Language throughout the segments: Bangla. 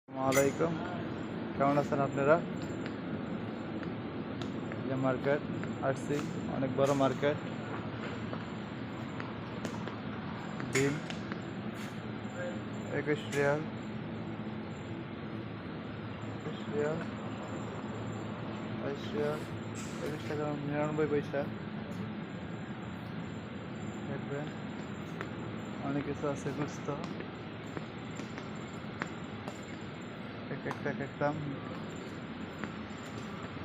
আসসালামাইকুম, কেমন আছেন আপনারা? যে মার্কেট আসছি, অনেক বড় মার্কেট। ডিম 21 রিয়াল, 21 রিয়াল, 22 রিয়াল, 21 টাকা 99 পয়সা। দেখবেন অনেক কিছু আছে, গুস্ত এক এক দাম,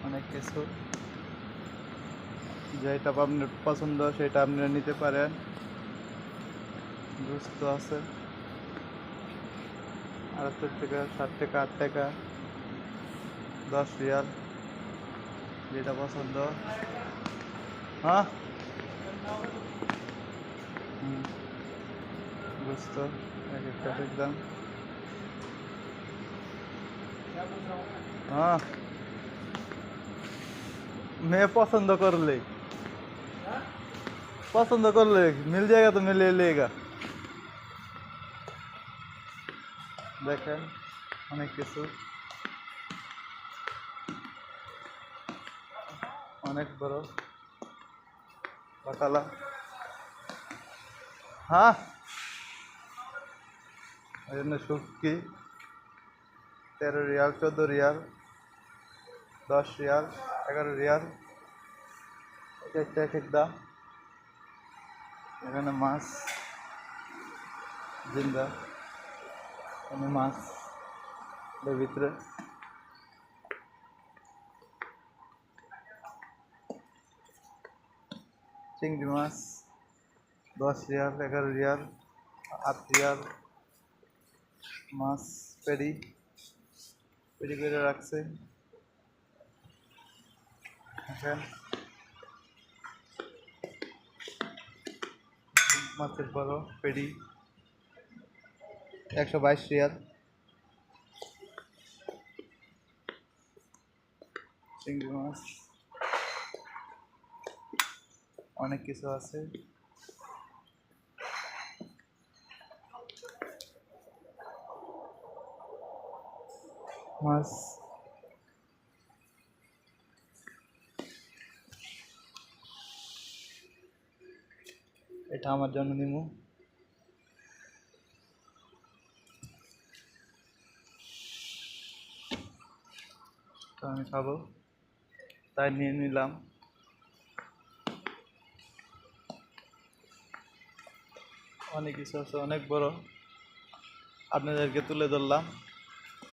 অনেক কিছু। যেটা আপনার পছন্দ সেটা আপনারা নিতে পারেন। গুস্ত আছে 78 টাকা, 60 টাকা, 8 টাকা, 10 রিয়াল, যেটা পছন্দ। হ্যাঁ, গোস্ত এক এক দাম। हाँ, मैं पसंद कर ले मिल जाएगा तो मैं ले लेगा। देखें অনেক কিছু, অনেক বড় বাকালা। হ্যাঁ, এখানে শুটকি 13 রিয়াল, 14 রিয়াল, 10 রিয়াল, 11 রিয়াল, এক এক দাম। এখানে মাছ জিন্দা, এখানে মাছ এর ভিতরে চিংড়ি মাছ 10 রিয়াল, 11 রিয়াল, 8 রিয়াল। মাছ পেরি পেরি করে রাখছে। এখন মাছের বড় পেরি 122 রিয়াল। চিংড়ি মাছ, অনেক কিছু আছে। মাছ এটা আমার জন্য নিমু, তো আমি খাবো তাই নিয়ে নিলাম। অনেক কিছু আছে, অনেক বড়, আপনাদেরকে তুলে ধরলাম।